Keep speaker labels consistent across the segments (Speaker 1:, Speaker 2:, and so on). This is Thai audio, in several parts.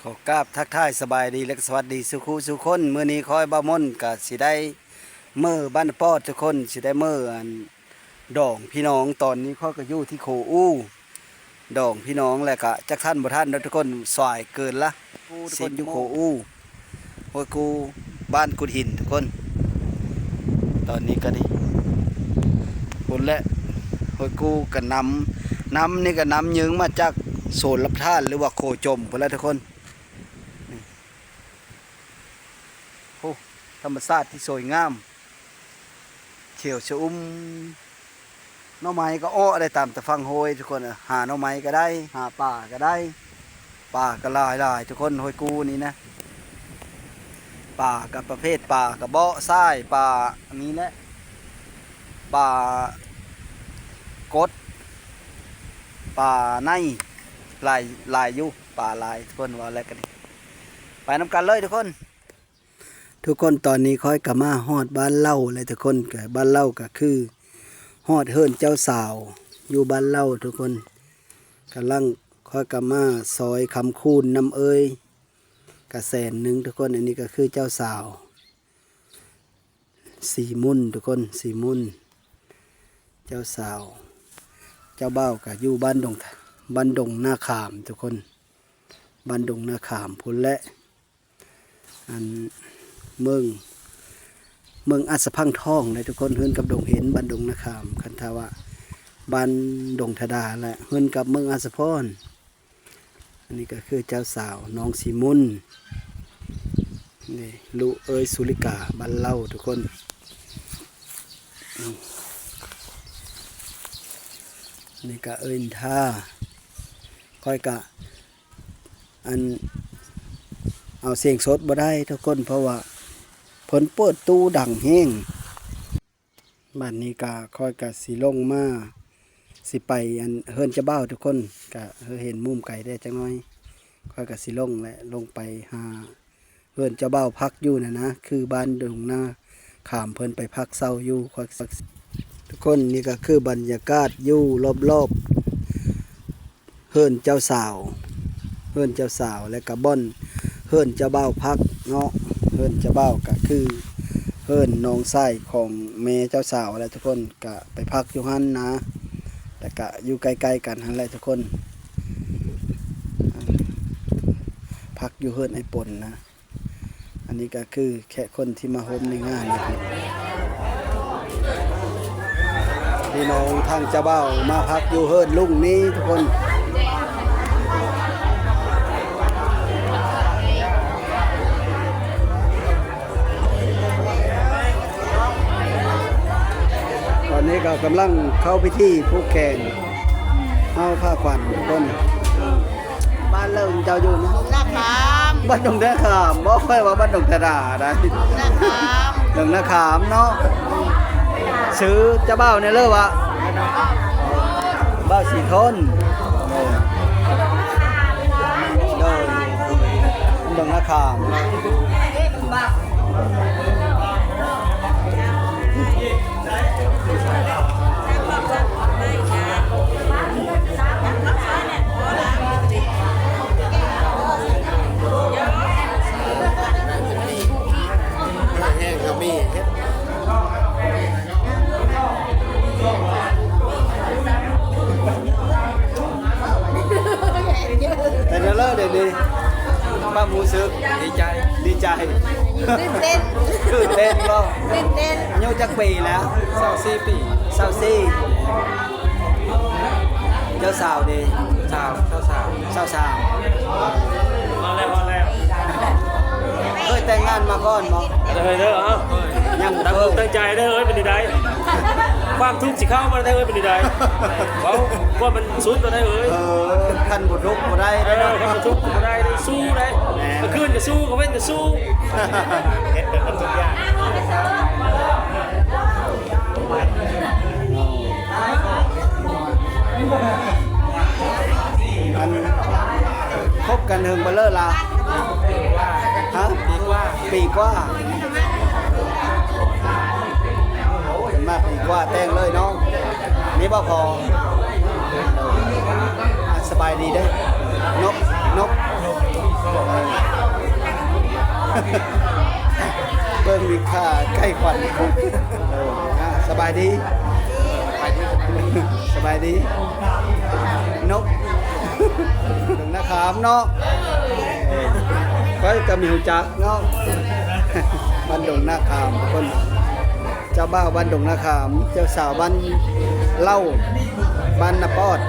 Speaker 1: ขอกราบทักทายสบายดีและสวัสดีสุขุสุขคนมื้อนี้คอยบ่าวมนก็สิได้มื้อบ้านปอดทุกคนสิได้มื้ออันดองพี่น้องตอนนี้เขาก็อยู่ที่โคอู้ดองพี่น้องแล้วก็จักท่านบ่ท่านเนาะทุกคนสายเกินละสิอยู่โคอู้ห้วยกูบ้านกุดหินทุกคนตอนนี้ก็ดีพุ่นและห้วยกูก็น้ำนี่ก็น้ำยึงมาจากโซนรับท่านหรือว่าโคจมพุ่นแล้วทุกคนโอ้ธรรมชาติที่สวยงามเขียวชอุ่มหน่อไม้ก็อ้อได้ตามแต่ฟังโฮยทุกคนหาหน่อไม้ก็ได้หาป่าก็ได้ป่าก็หลายทุกคนโฮยกูนี่นะป่ากับประเภทป่ากับเบาะทรายป่าอันนี้แหละป่ากดป่าในลายอยู่ป่าลายทุกคนว่าอะไรกันไปนำกันเลยทุกคนตอนนี้ค่อยกลับมาฮอดบ้านเล่าเลยทุกคนกับบ้านเล่าก็คือฮอดเฮิรนเจ้าสาวอยู่บ้านเล่าทุกคนกำลังค่อยกลับมาซอยคำคูณน้ำเอ้ยกระแสนหนึ่งทุกคนอันนี้ก็คือเจ้าสาวสีมุ่นทุกคนสีมุ่นเจ้าสาวเจ้าเบ้าก็อยู่บ้านดงนาขามทุกคนบ้านดงนาขามพุ่นและอันเมืองอัศพังทองเลยทุกคนเฮิรนกับดงเห็นบ้านดงนาขามคันทาวะบ้านดงธดาแหละเฮิรนกับเมืองอัศพรอันนี้ก็คือเจ้าสาวน้องสีมุนนี่ลูเอ้ยสุริกาบ้านเล่าทุกคนนี่ก็เอิ้นท่าค่อยกะอันเอาเสียงสดบ่ได้ทุกคนเพราะว่าผลเปิดตู้ดังแห้งบ้านนี้กะค่อยกะสิลงมาสิไปอันเฮิรนจะเบ้าทุกคนกะเห็นมุมไก่ได้จังน้อยค่อยกะสิลงและลงไปหาเฮิรนจะเบ้าพักอยู่นะคือบ้านดงนาขามเพิ่นไปพักเศร้าอยู่ค่อยทุกคนนี่ก็คือบรรยากาศอยู่รอบๆเฮิรนเจ้าสาวและกะบ่อนเฮิรนเจ้าเบ้าพักเนาะเฮิรนเจ้าเบ้าก็คือเฮิรนน้องไส้ของแม่เจ้าสาวแล้วทุกคนก็ไปพักอยู่หั่นนะแต่ก็อยู่ใกล้ๆกันหั่นแหละทุกคนพักอยู่เฮิรนไอ้ป่นนะอันนี้ก็คือแค่คนที่มาโฮมในงานนะครับพี่น้องทางเจ้าเบ้ามาพักอยู่เฮิรนลุงนี้ทุกคนตอนนี้ก็กำลังเข้าพิธีผูกแขนเอาผ้าขวัญทุกคนบ้านเริ่มเจ้าอยู่นะ
Speaker 2: นาขาม
Speaker 1: บ้านดงนาขามบอกค่อยว่าบ้านดงตะดาได้
Speaker 2: นาขาม
Speaker 1: ดงนาขามเนาะซื้อเจ้าเบ้าเนี่ยเลยวะเบ้าสีทนโดยดงนาขามแต่เดี๋ยวเลิกเดี๋ยวนี้ป้าหมูซึกดีใจ
Speaker 2: ตื่นเต้น
Speaker 1: ตื่นเต้นก็
Speaker 2: ตื่นเต้น
Speaker 1: อายุจักปีแล้ว24 ปี24เจ้าสาวดีสาวมาแล้วเคยแต่งงานมาก่อนมั้ง
Speaker 3: เคยเด้อ
Speaker 1: ยัง
Speaker 3: ตั้งอกตั้งใจเด้อเอ้ยเป็นได้ความทุกข์สิเข้ามาได้เอ้ยเป็นได้เขาว่ามันสุดก็ได้เอ้ย
Speaker 1: คันบุทุกบ่ได้
Speaker 3: ได้คันบุทุกก็ได้สู้ได้ก็ขึ้นก็สู้ก็เว้นก็สู้เฮ็ดเป็นทุกอย่าง
Speaker 1: อันคบกันเฮิงบ่เลิกล่ะฮะปีกว่ามาปีกว่าแต่งเลยน้องนี่บ่พอสบายดีเด้อนก เบิ่งมีค่าใกล้ขวัญสบายดีสบายดีนกดงนาขามเนาะก็จะมีหูจักเนาะบ้านดงนาขามทุกคนเจ้าบ่าวบ้านดงนาขามเจ้าสาวบ้านเล่าบ้านนาปอด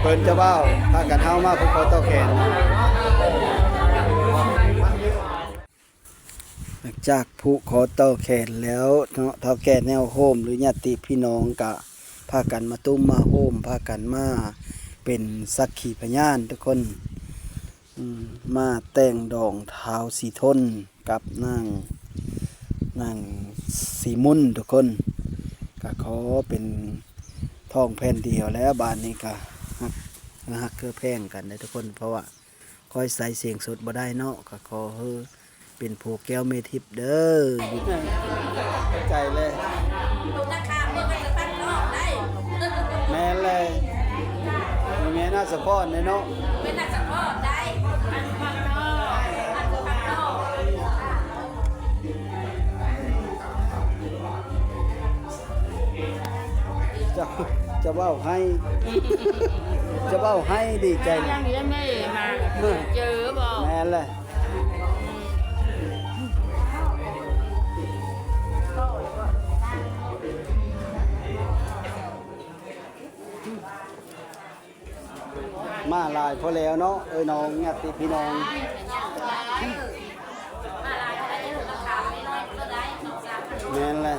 Speaker 1: เพิ่นเจ้าบ่าวพากันเฮามาผูกคอต่อแขนหลังจากผูกคอต่อแขนแล้วเนาะเฒ่าแก่แนวโฮมหรือญาติพี่น้องกะพากันมาตุ้มมาโฮมพากันมาเป็นสักขีพยานทุกคนมาแต่งดองเท้าสีทนกับนางสีมุนทุกคนก็ขอเป็นทองแผ่นเดียวแล้วบ้านนี้ก็ฮักเกือแพงกันได้ทุกคนเพราะว่าคอยใส่เสียงสดบ่ได้เนาะก็ขอเฮ้อเป็นผูกแก้วเมทิพย์เด้อใจเลยแม่เลยแม่น่าสะพอนเลยเนาะจะเบ้าให้จะเบ้าให้ดีใจ
Speaker 2: ยังยังไม่มาเจอบอก
Speaker 1: แม่เลยมาลายพอแล้วเนาะน้องญาติพี่น้องแม่นเลย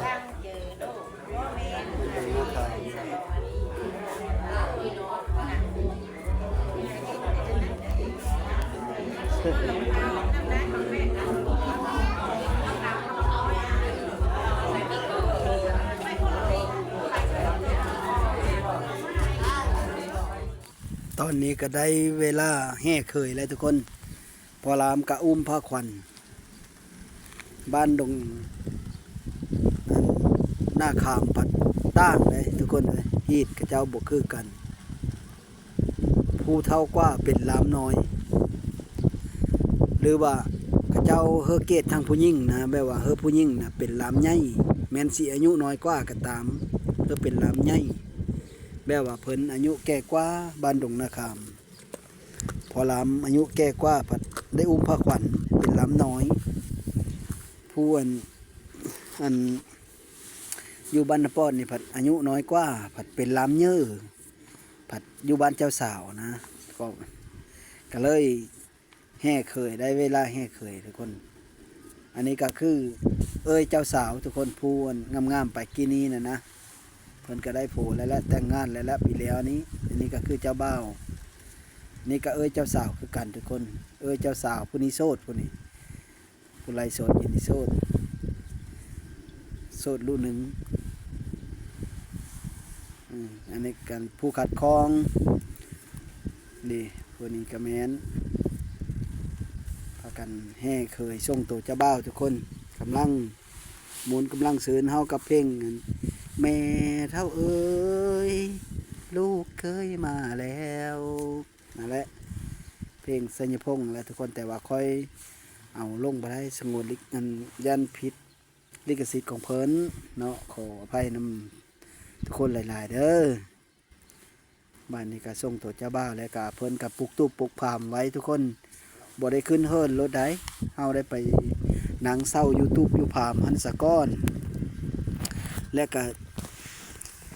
Speaker 1: ตอนนี้ก็ได้เวลาแห่เคยแล้วทุกคนพอรามกะอุ้มผ้าขวัญบ้านดงหน้าขามปัดต้านเลยทุกคนเลยฮีดกับเจ้าบกคือกันผู้เท่ากว่าเป็นลามน้อยหรือว่ากับเจ้าเฮอเกตทางผู้ยิ่งนะแบบว่าเฮอผู้ยิ่งนะเป็นลามใหญ่แมนสีอายุน้อยกว่าก็ตามเฮอเป็นลามใหญ่แบบว่าเพิ่นอายุแก่กว่าบ้านดงนาคามพอลามอายุแก่กว่าผัดได้อุ้มผ้าขวัญเป็นลามน้อยผู้อันอยู่บ้านนปอดนี่ผัดอายุน้อยกว่าผัดเป็นลามเยอะผัดอยู่บ้านเจ้าสาวนะก็เลยแห่เคยได้เวลาแห่เคยทุกคนอันนี้ก็คือเจ้าสาวทุกคนผู้งามๆไปกินนี้นะเพิ่นก็ได้ผูแล้วแต่งงานแล้วปีแล้วนี้อันนี้ก็คือเจ้าบ่าวนี่ก็เจ้าสาวคือกันทุกคนเจ้าสาวผู้นี้โสดผู้นี้ผู้ไรโสดยินดีโสดลูกหนึ่งอันนี้กันผู้ขัดคองนี่ผู้นี้กระแมนพากันแห่เคยส่งตัวเจ้าบ่าวทุกคนกำลังหมุนกำลังเสือนเฮากับเพลงแม่เท่าลูกเคยมาแล้วนั่นแหละเพลงสัญพงษ์แล้วทุกคนแต่ว่าค่อยเอาลงไปได้สงวนลิขยันพิษลิขสิทธิ์ของเพิ่นเนาะขออภัยนำทุกคนหลายๆเด้อบ้านนี้ก็ส่งตัวเจ้าบ่าวแล้วก็เพิ่นกับปลุกตู้ปลุกพามไว้ทุกคนบ่ได้ขึ้นเฮิรนรถได้เฮาได้ไปหนังเศร้า YouTube อยู่พามหันสะก้อนและก็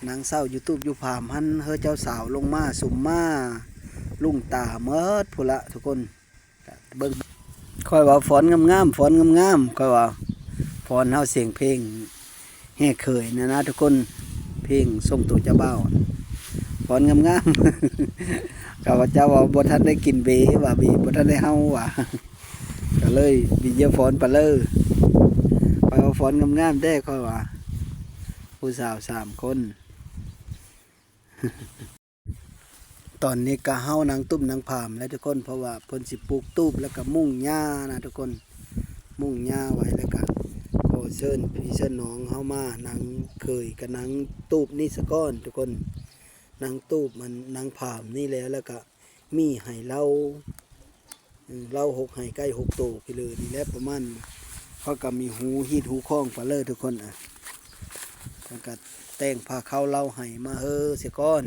Speaker 1: นางเศร้า YouTube อยู่พามหันเฮอเจ้าสาวลงมาสุมมาลุงตาเมิดพุละทุกคนเบิ่งค่อยว่าฝอนงามๆฝอนงามๆค่อยว่าฝอนเฮาเสียงเพลงแห่เคยนะทุกคนเพลงส่งตัวเจ้าบ่าวฝอนงามๆก็ว่าเจ้าว่าบ่ทันได้กินเบว่าบีบ่ทันได้เฮาว่าก็เลยบีเยอะฝอนไปเลยไปว่าฝอนงามๆได้ค่อยว่าผู้สาว3 คนตอนนี้ก็เฮานางตุ้มนางผามแล้วทุกคนเพราะว่าเพิ่นสิปลูกตูบแล้วก็มุ่งหญ้านะทุกคนมุ่งหญ้าไว้แล้วก็ขอเชิญพี่เชิญน้องเฮามานางเคยกับนางตูบนี่ซะก่อนทุกคนนางตูบมันนางผามนี่แล้วก็มีให้เรา เราหกให้ใกล้6โตพี่เลยนี่แหละประมาณเขาก็มีหูฮีดหูคล้องไปเลยทุกคนเพิ่นก็แต่งผ้าเข้าเล่าให้มาเสียก่อน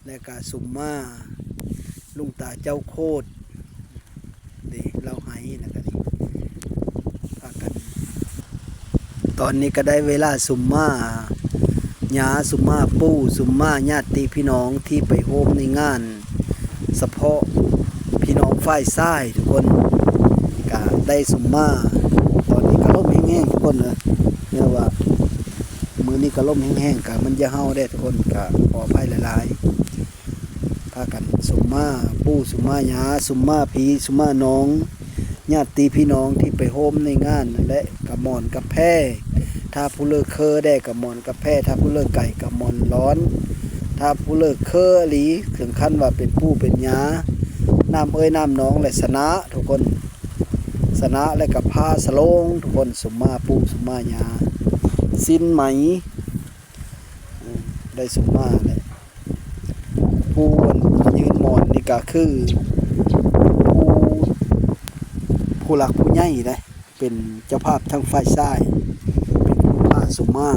Speaker 1: แล้วก็สุมมาลุงตาเจ้าโคตรนี่เล่าให้แล้วก็นี่พากันตอนนี้ก็ได้เวลาสุมมาหยาสุมมาปู่สุมมาญาติพี่น้องที่ไปโฮมในงานเฉพาะพี่น้องฝ่ายซ้ายทุกคนก็ได้สุมมาตอนนี้ก็ล่มแห้งๆทุกคนเนี่ยว่ามือนี้ก็ล่มแห้งๆกะมันจะเฮาได้ทุกคนกะขออภัยหลายๆพากันสุมมาปู่สุมมาหยาสุมมาพี่สุมมาน้องญาติพี่น้องที่ไปโฮมในงานนั่นแหละกับหมอนกับแพร่ถ้าผู้เลิกเคอได้กับหมอนกับแพร่ถ้าผู้เลิกไก่กับหมอนร้อนถ้าผู้เลิกเคอหลีถึงขั้นว่าเป็นปู่เป็นหยาน้ำน้ำน้องและสนะทุกคนสนะและกับผ้าสโลงทุกคนสุมมาปู่สุมมาหยาสิ้นไหมได้สุมมาเลยผู้ยืนหมอนนี่ก็คือผู้หลักผู้ใหญ่เลยเป็นเจ้าภาพทั้งฝ่ายซ้ายเป็นผู้พาสุมมา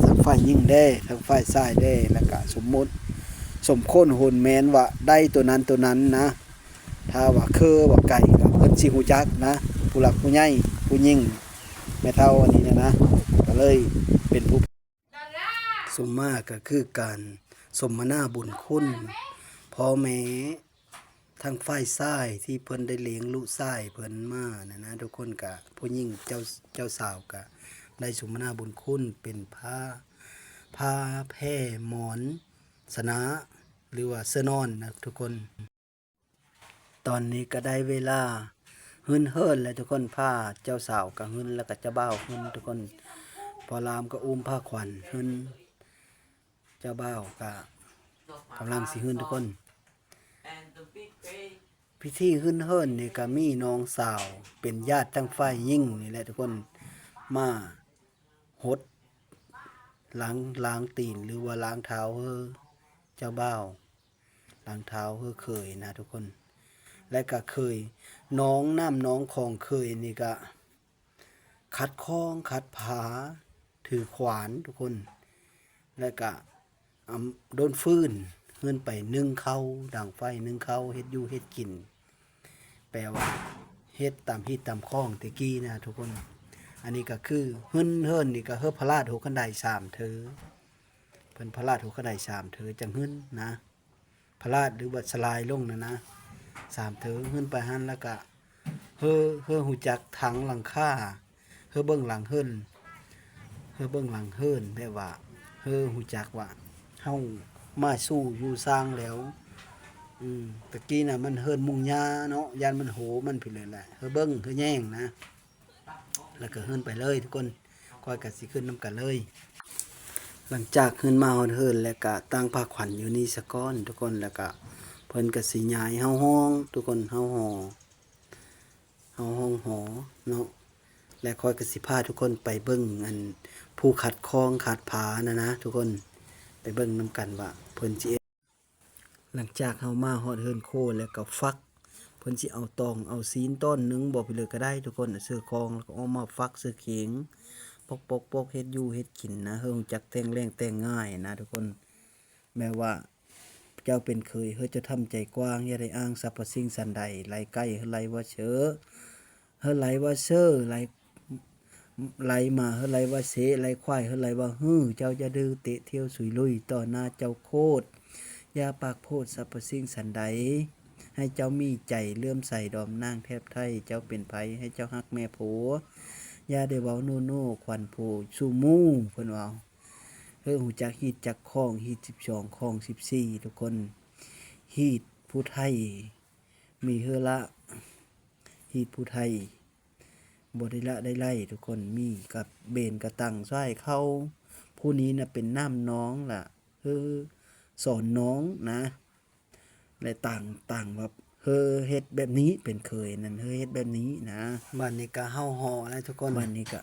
Speaker 1: ทั้งฝ่ายยิ่งได้ทั้งฝ่ายซ้ายได้แล้วก็สมมติสมโคนโหนแมนว่าได้ตัวนั้นนะถ้าว่าคือว่าไก่กับเพิ่นสิฮู้จักนะผู้หลักผู้ใหญ่ผู้ยิ่งแม่เฒ่าอันนี้นะก็เลยเป็นผู้สมมาก็คือการสมนาบุญคุณพ่อแม่ทางฝ่ายซ้ายที่เพิ่นได้เลี้ยงลูกชายเพิ่นมานะทุกคนก็ผู้หญิงเจ้าสาวก็ได้สมนาบุญคุณเป็นผ้าแพร่หมอนสนะหรือว่าเสื้อนอนนะทุกคนตอนนี้ก็ได้เวลาหึ่นเฮิ่นแล้วทุกคนผ้าเจ้าสาวก็หึ่นแล้วก็เจ้าบ่าวหึ่นทุกคนพอรามก็อุ้มผ้าขวัญหึ่นเจ้าบ่าวก็กำลังสิหึ่นทุกคนพิธีหึ่นเฮิ่นนี่ก็มีน้องสาวเป็นญาติทั้งฝ่ายยิ่งนี่แหละทุกคนมาหดล้างตีนหรือว่าล้างเท้าเจ้าบ่าวล้างเท้าเคยนะทุกคนและก็เคยน้องน้ำน้องของเคยนี่ก็คัดคล้องคัดผาถือขวานทุกคนและก็โดนฟืนเฮือนไปนึ่งข้าวดังไฟนึ่งข้าวเฮ็ดอยู่เฮ็ดกินแปลว่าเฮ็ดตามฮีตตามคล้องตะกี้นะทุกคนอันนี้ก็คือเฮิ่นนี่ก็พระราชหัวกันได3เถอเพิ่นพระราชหัวกันได3เถอจังหึ่นนะพระราชหรือว่าสลายลงนะ3เถอหึ่นไปหันแล้วก็หูจักถังหลังคาเบิ่งหลังเฮิ่นเบิ่งหลังเฮิ่นแปลว่าหูจักว่าเฮามาสู้อยู่สร้างแล้วตะกี้น่ะมันเฮิ่นมุงยาเนาะยานมันโหมันผิดเลยแหละเบิ่งแย่งนะแล้วก็เฮิ่นไปเลยทุกคนค่อยก็สิขึ้นนำกันเลยหลังจากขึ้นมาเฮิ่นแล้วก็ตั้งผ้าขวัญอยู่นี่ซะก่อนทุกคนแล้วก็เพิ่นก็สิย้ายเฮาห้องทุกคนเฮาห้องหอเนาะและค่อยก็สิพาทุกคนไปเบิ่งอันผู้ขัดคล้องขัดผานะทุกคนไปเบิ่งนำกันว่าเพิ่นสิหลังจากเฮามาฮอดเฮินโคแล้วก็ฟักเพิ่นสิเอาตองเอาซีนต้นนึงบอกไปเลยก็ได้ทุกคนเสื้อคองแล้วก็เอามาฟักเสื้อเข็งปกเฮ็ดอยู่เฮ็ดกินนะเฮาจักแต่งแรงแต่งง่ายนะทุกคนแม้ว่าเจ้าเป็นเคยจะทำใจกว้างอย่าได้อ้างสรรพสิ่งสันใดไหลใกล้ไหลว่าเชอไหลว่าเชอไหลมาไหลว่าเสไหลควายไหลว่าเจ้าจะดื้อเตะเที่ยวสุยลุยต่อหน้าเจ้าโคตรอย่าปากโพดสรรพสิ่งสันใดให้เจ้ามีใจเลื่อมใสดอมนางแทบไทยเจ้าเป็นไผให้เจ้าฮักแม่โผอย่าได้เว้าโน่ควันโผสู่มู่เพิ่นว่าหูจักฮีดจักคล้องฮีด12คล้อง14ทุกคนฮีดผู้ไทยมีละฮีดผู้ไทยบ่ได้ละได้ไล่ทุกคนมีกับเบนกระตังซ้ายเข้าผู้นี้น่ะเป็นน้ำน้องล่ะสอนน้องนะและต่างแบบเฮ็ดแบบนี้เป็นเคยนั่นเฮ็ดแบบนี้นะบ้านนี้ก็เฮาฮอนะทุกคนบ้านนี้ก็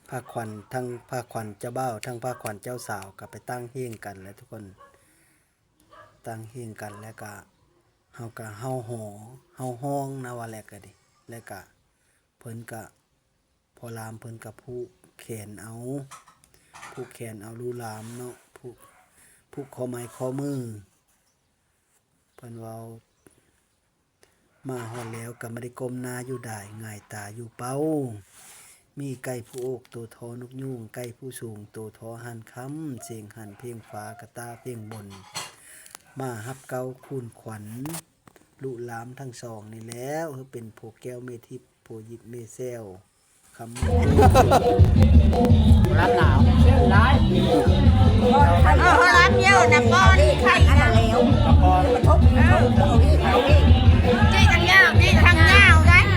Speaker 1: ผ้าขวัญทั้งผ้าขวัญเจ้าบ่าวทั้งผ้าขวัญเจ้าสาวก็ไปตั้งเฮียงกันแล้วทุกคนตั้งเฮียงกันแล้วก็ เฮาก็เฮาหอเฮาห้องนะว่าแล้วก็ดิแล้วก็เพิ่นก็พอลามเพิ่นก็ผูกแขนเอาลูลามเนาะผูกคอไม้คอมือเพิ่นเว้ามาฮอดแล้วก็ไม่ได้ก้มหน้าอยู่ได้ง่ายตาอยู่เป้ามีไก่ผู้โอกตัวทอนกยุ่งไก่ผู้สูงตัวทอหันค้ำเสียงหันเพียงฟ้ากระตาเพียงบนมาฮับเกาคูนขวัญลุลามทั้งสองนี่แล้วเป็นโพแก้วเมทิพโพยิกเมเซลคำ
Speaker 4: รับหนาวเชื่อร้าย
Speaker 2: เขารับเยอะนะก้อนไข่นะจี้ทางยาวจี้ทางยาวได้เข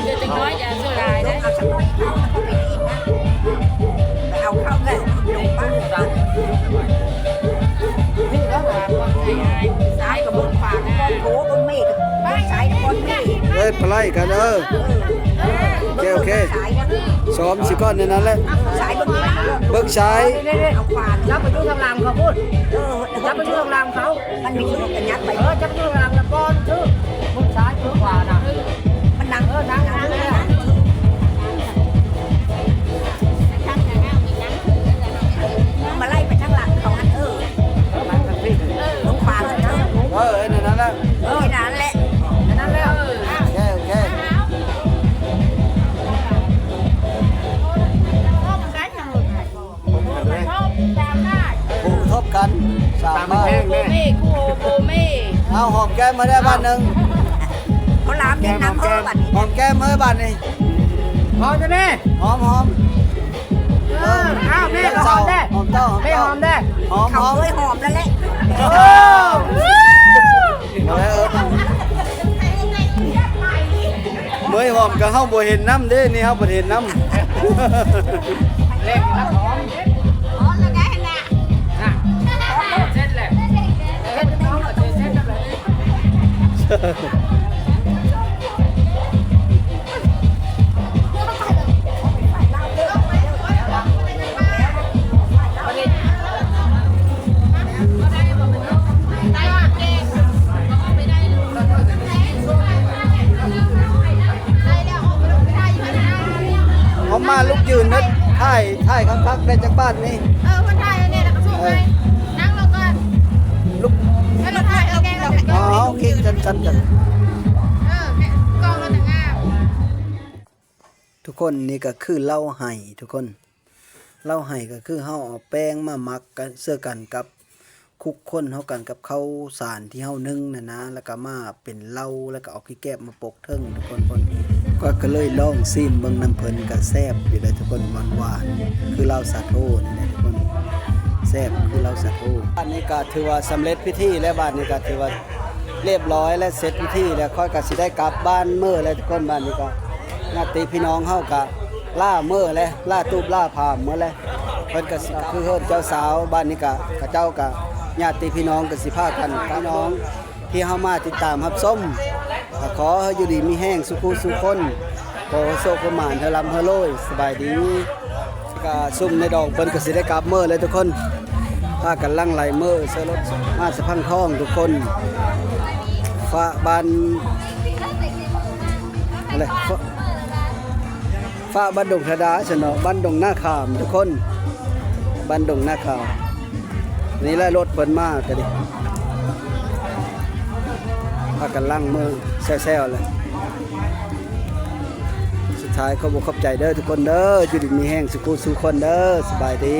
Speaker 2: าจะน้อยอย่าเชื่อรายได้
Speaker 4: เอาเข้าเลยลงบ้านเรานี่แล้วแบบว่าไงสายกับบนฝาก้อนโถก้อนเมฆสายก้อนเมฆ
Speaker 1: เอ้ยปลายกันโอเคซ้อมสิก่อนในนั้นแหละ
Speaker 4: สายบนนี้
Speaker 1: เบิกสาย
Speaker 4: เอาขวานยับไปดูทางรามเขาพูดยับไปดูทางรามเขามันมีชื่อกันยับไปยับไปดูทางรามแล้วก้อนชื่อบนซ้ายชื่อขวาน่ะมันดังดังเลยมาไล่ไปทางหลังเขาหันลงขวาเลยนะ
Speaker 1: ในนั้นแหละ
Speaker 4: นั่นแหละนั่นแหละ
Speaker 1: โอเคทบกันสามบ้าน
Speaker 2: โบเม่
Speaker 1: เอาหอมแก้มมาได้บ้านหนึ่ง
Speaker 4: เขาล้างเด็กน้ำบัด
Speaker 1: หอมแก้มมาได้บ้านนี่
Speaker 4: หอมจะแม่
Speaker 1: หอม
Speaker 4: อ้าวแม่หอมได้
Speaker 1: หอมเต้า
Speaker 4: ไม่หอมได้เขาเลยหอมแล้วแหละ
Speaker 1: เมื่อหอมก็เฮาบ่เห็นน้ำเด้นี่เฮาบ่เห็นน้ำ
Speaker 4: เล็กแล้วหอม
Speaker 2: แล้วได้แหละ
Speaker 4: เส้นแหละเส้นน้องเส้นแบบ
Speaker 1: เขามาลุกยืนนะถ่ายคักๆได้จากบ้านนี่
Speaker 2: คนไทยเนี่ยแล้วก็สู้ไปนั่งลงก่อน
Speaker 1: ลุก
Speaker 2: แล้วเราถ่ายแกงเราถ่ายกล้อง
Speaker 1: โอเคจัน
Speaker 2: กล้องเราแต่งงาม
Speaker 1: ทุกคนนี่ก็คือเล่าไห้ทุกคนเล่าไห้ก็คือเฮาเอาแป้งมามักกันเสื้อกันกับคุกคนเฮากันกับข้าวสารที่เฮานึ่งนะแล้วก็มาเป็นเหล้าแล้วก็เอาขี้แก้บมาปกเทิงทุกคนก็เลยลองซีมเบิ่งน้ำเพิ่นก็แซ่บอยู่ได้ทุกคนหวานคือเหล้าสาโทนี่แหละทุกคนแซ่บคือเหล้าสาโทบ้านนี้ก็ถือว่าสำเร็จพิธีและบ้านนี้ก็ถือว่าเรียบร้อยและเสร็จพิธีแล้วค่อยก็สิได้กลับบ้านมื้อแล้วทุกคนบ้านนี้ก็ญาติพี่น้องเฮาก็ล่ามื้อแล้วล่าตูบล่าผามมื้อแล้วเพิ่นก็สิคือเฮิ้นเจ้าสาวบ้านนี้ก็เขาเจ้าก็ญาติพี่น้องก็สิพากันพี่น้องที่เฮามาติดตามรับชมขอให้อยู่ดีมีแห้งสุขุสุขคนขอโชคประมาณเฮลำเฮโลยสบายดีก็ซุ่มในดอกเพิ่นก็สิได้กลับมื้อเลยทุกคนพากันลั่งไหลมื้อใส่รถมาสะพังทองทุกคนฟ้าบ้านอะไรฟ้าบ้านดงธดาฉเนาะบ้านดงหน้าขามทุกคนบ้านดงหน้าขามนี่แหละรถเพิ่นมาก็ดิพากันลั่งมือแซวๆเลยสุดท้ายเขาบอกขอบใจเด้อทุกคนเด้ออยู่ดีมีแห้งสุขุสุขคนเด้อสบายดี